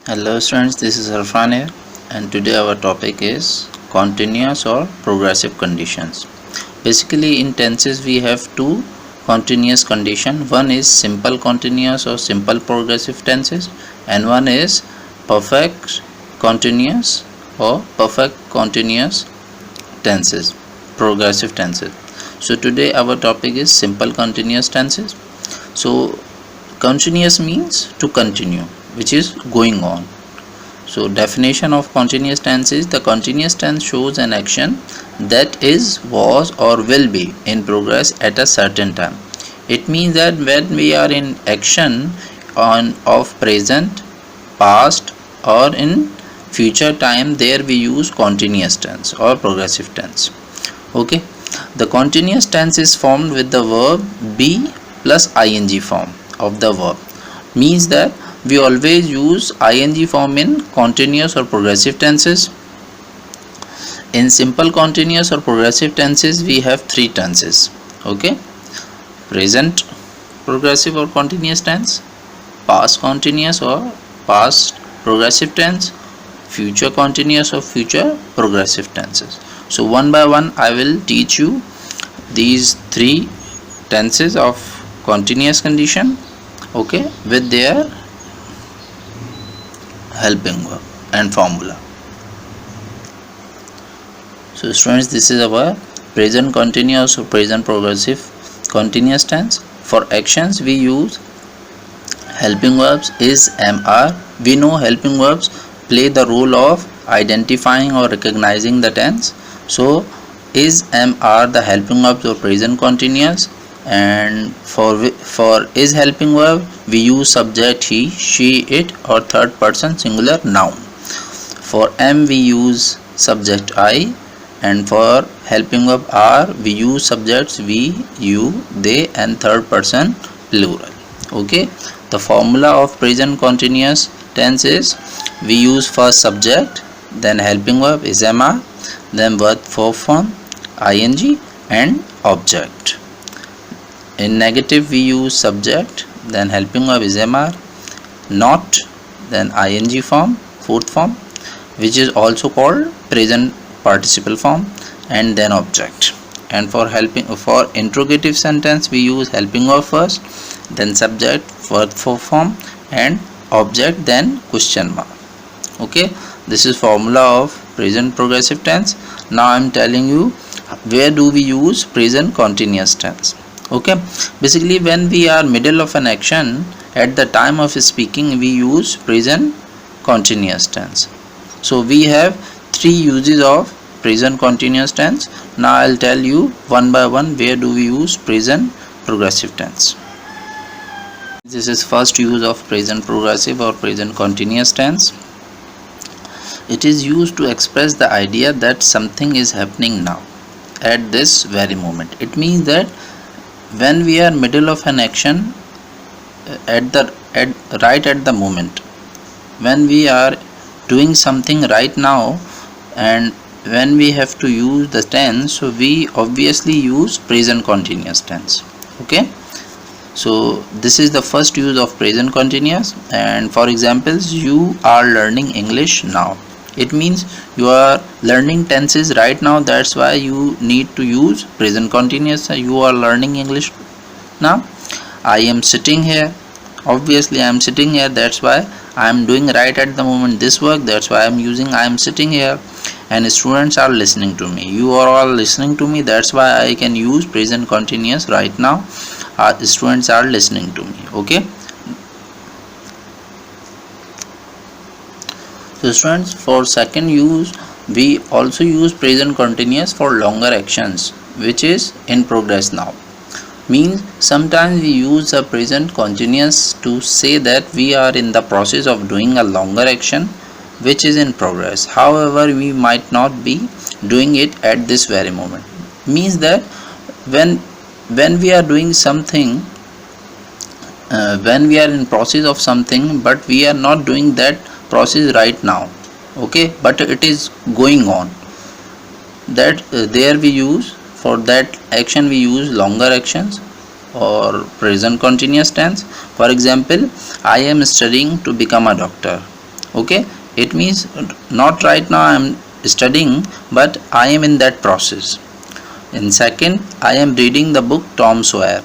Hello students, this is Arfan here, and today our topic is continuous or progressive conditions. Basically in tenses we have two continuous condition. One is simple continuous or simple progressive tenses, and one is perfect continuous or perfect continuous tenses, progressive tenses. So today our topic is simple continuous tenses. So continuous means to continue, which is going on. So definition of continuous tense is: the continuous tense shows an action that is, was or will be in progress at a certain time. It means that when we are in action of present, past or in future time, there we use continuous tense or progressive tense. Okay, the continuous tense is formed with the verb be plus ing form of the verb. Means that we always use ing form in continuous or progressive tenses. In simple continuous or progressive tenses we have three tenses. Okay, present progressive or continuous tense, past continuous or past progressive tense, future continuous or future progressive tenses. So one by one I will teach you these three tenses of continuous condition, okay, with their helping verb and formula. So students, this is our present continuous or present progressive continuous tense. For actions we use helping verbs is, am, are. We know helping verbs play the role of identifying or recognizing the tense. So is, am, are the helping verbs or present continuous, and for is helping verb we use subject he, she, it or third person singular noun. For am we use subject I, and for helping verb are we use subjects we, you, they and third person plural. Okay, the formula of present continuous tense is: we use first subject, then helping verb is, am, are, then verb form ing and object. In negative we use subject, then helping verb is, am, are, not, then ing form, fourth form, which is also called present participle form, and then object. And for interrogative sentence we use helping verb first, then subject, verb form and object, then question mark. Okay, this is formula of present progressive tense. Now I am telling you where do we use present continuous tense. Okay, basically when we are middle of an action at the time of speaking we use present continuous tense. So we have three uses of present continuous tense. Now I'll tell you one by one where do we use present progressive tense. This is first use of present progressive or present continuous tense. It is used to express the idea that something is happening now at this very moment. It means that when we are middle of an action right at the moment, when we are doing something right now, and when we have to use the tense, so we obviously use present continuous tense. Okay, so this is the first use of present continuous. And for examples, you are learning English now. It means you are learning tenses right now, that's why you need to use present continuous. You are learning English now. I am sitting here, obviously I am sitting here, that's why I am doing right at the moment this work, that's why I am using I am sitting here. And students are listening to me, you are all listening to me, that's why I can use present continuous right now. Students are listening to me. Okay, so students, for second use we also use present continuous for longer actions which is in progress now. Means sometimes we use the present continuous to say that we are in the process of doing a longer action which is in progress. However, we might not be doing it at this very moment. Means that when we are doing something, when we are in process of something but we are not doing that process right now, okay, but it is going on, that there we use, for that action we use longer actions or present continuous tense. For example, I am studying to become a doctor. Okay, it means not right now I am studying, but I am in that process. In second, I am reading the book Tom Sawyer.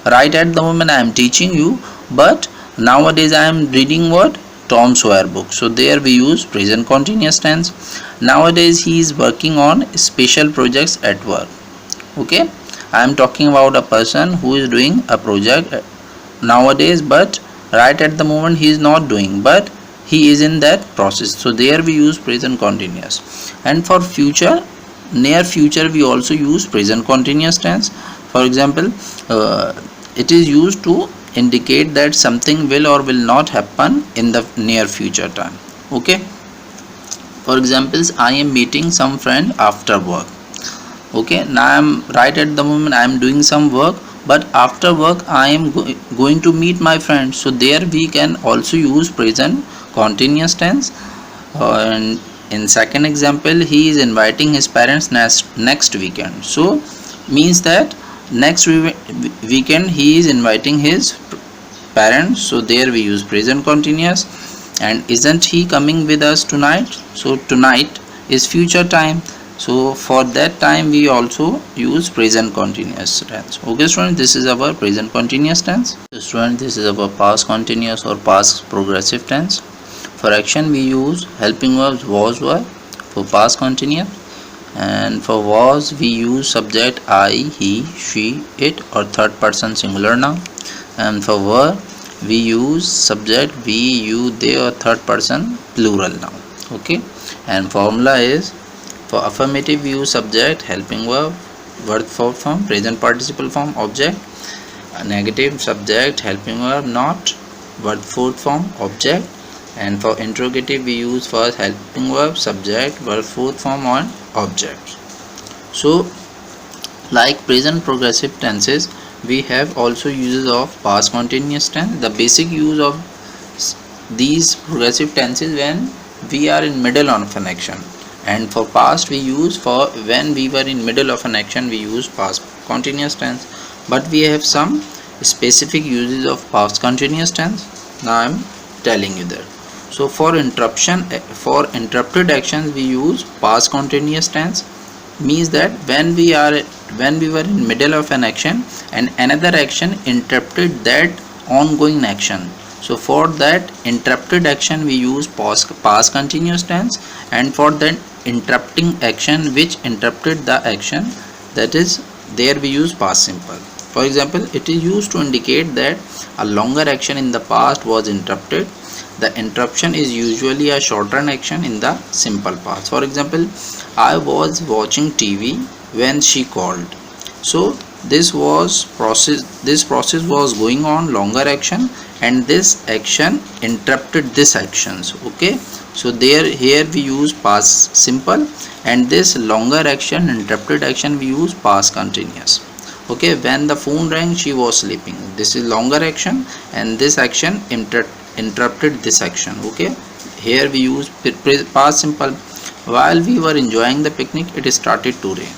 Right at the moment I am teaching you, but nowadays I am reading what? Tom Sawyer book. So there we use present continuous tense. Nowadays he is working on special projects at work. Okay, I am talking about a person who is doing a project nowadays, but right at the moment he is not doing, but he is in that process. So there we use present continuous. And for future, near future, we also use present continuous tense. For example, it is used to indicate that something will or will not happen in the near future time. Okay, for examples, I am meeting some friend after work. Okay, now I am right at the moment I am doing some work, but after work I am going to meet my friend. So there we can also use present continuous tense. And in second example, he is inviting his parents next weekend. So means that next weekend he is inviting his parents. So there we use present continuous. And isn't he coming with us tonight? So tonight is future time. So for that time we also use present continuous tense. Okay students, this is our present continuous tense. Students, this is our past continuous or past progressive tense. For action we use helping verbs was, were. For past continuous, and for was we use subject I, he, she, it or third person singular noun. And for were we use subject we, you, they or third person plural noun. Okay, and formula is for affirmative we use subject, helping verb, verb form, present participle form, object. Negative subject, helping verb, not, verb form, object. And for interrogative we use first helping verb, subject, verb form on object. So like present progressive tenses, we have also uses of past continuous tense. The basic use of these progressive tenses when we are in middle of an action, and for past we use for when we were in middle of an action we use past continuous tense. But we have some specific uses of past continuous tense. Now I am telling you that. So for interrupted actions we use past continuous tense. Means that when we were in middle of an action and another action interrupted that ongoing action. So for that interrupted action we use past continuous tense, and for that interrupting action which interrupted the action, that is there we use past simple. For example, it is used to indicate that a longer action in the past was interrupted. The interruption is usually a shortened action in the simple past. For example, I was watching TV when she called. So this process was going on, longer action, and this action interrupted this actions. Okay, so here we use past simple, and this longer action, interrupted action, we use past continuous. Okay, when the phone rang she was sleeping. This is longer action, and this action interrupted this action. Okay, here we use past simple. While we were enjoying the picnic, it started to rain.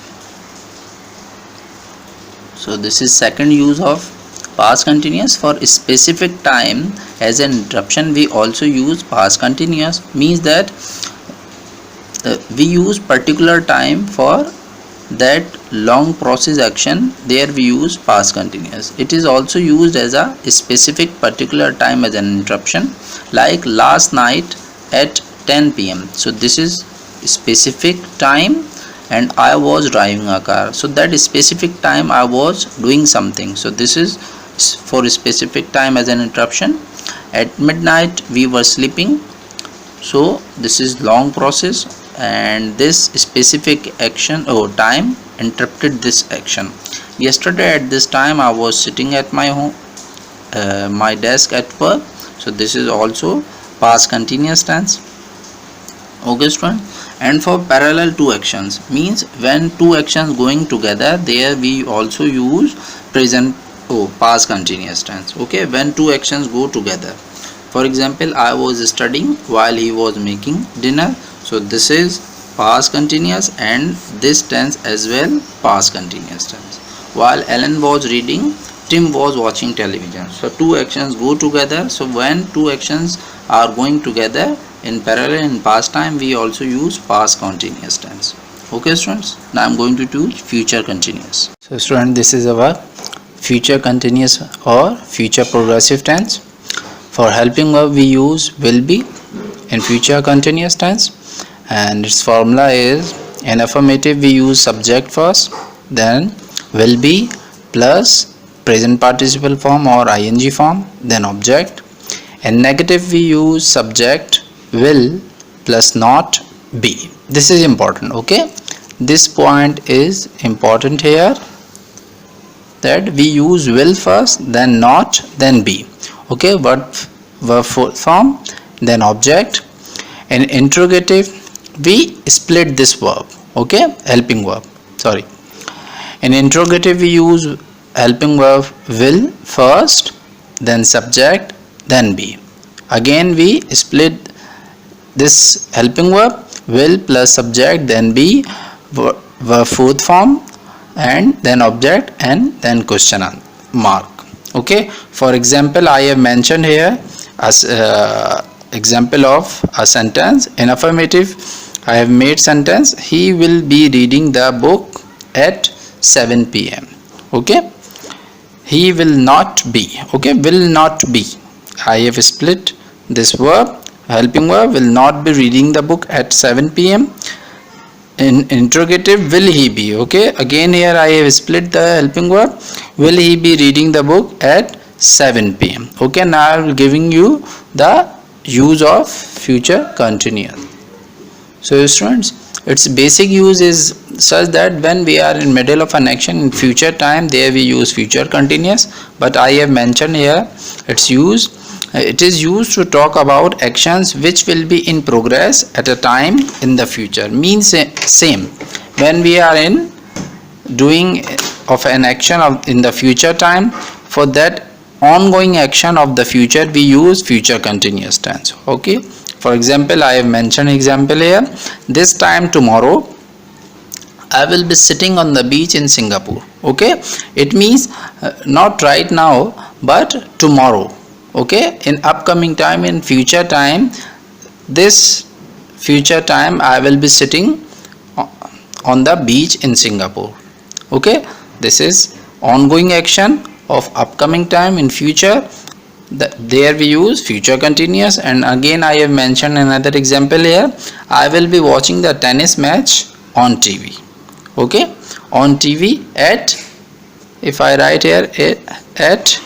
So this is second use of past continuous. For a specific time as an interruption we also use past continuous. Means that we use particular time for that long process action, there we use past continuous. It is also used as a specific particular time as an interruption, like last night at 10 p.m. So this is specific time, and I was driving a car. So that specific time I was doing something. So this is for a specific time as an interruption. At midnight we were sleeping. So this is long process, and this specific action or time interrupted this action. Yesterday at this time I was sitting at my home, my desk at work. So this is also past continuous tense. Okay student. And for parallel two actions, means when two actions going together, there we also use past continuous tense. Okay, when two actions go together. For example, I was studying while he was making dinner. So this is past continuous, and this tense as well past continuous tense. While Ellen was reading, Tim was watching television. So two actions go together. So when two actions are going together, In parallel, in past time, we also use past continuous tense. Okay students, now I'm going to do future continuous. So student, this is our future continuous or future progressive tense. For helping verb we use will be in future continuous tense, and its formula is, in affirmative we use subject first, then will be plus present participle form or ing form, then object. In negative we use subject will plus not be. This is important, okay? This point is important here, that we use will first, then not, then be. Okay, verb form, then object. In interrogative we split this verb, okay, helping verb, sorry. In interrogative we use helping verb will first, then subject, then be. Again we split this helping verb will plus subject, then be, verb fourth form, and then object, and then question mark. Okay, for example, I have mentioned here as example of a sentence. In affirmative I have made sentence, he will be reading the book at 7 p.m. okay. He will not be, okay, will not be. I have split this verb, helping verb will not be reading the book at 7 p.m. In interrogative will he be, okay, again here I have split the helping verb, will he be reading the book at 7 p.m. okay. Now I am giving you the use of future continuous. So students, its basic use is such that when we are in middle of an action in future time, there we use future continuous, but I have mentioned here its use. It is used to talk about actions which will be in progress at a time in the future. Means same, when we are in doing of an action in the future time, for that ongoing action of the future we use future continuous tense. Okay, for example, I have mentioned example here, this time tomorrow I will be sitting on the beach in Singapore. Okay, it means not right now but tomorrow. Okay, in upcoming time, in future time, this future time I will be sitting on the beach in Singapore. Okay, this is ongoing action of upcoming time in future, there we use future continuous. And again I have mentioned another example here, I will be watching the tennis match on TV. Okay, on TV at, if I write here at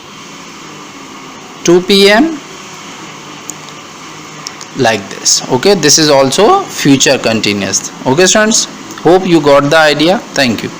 2 p.m. like this. Okay, this is also future continuous. Okay students, hope you got the idea. Thank you.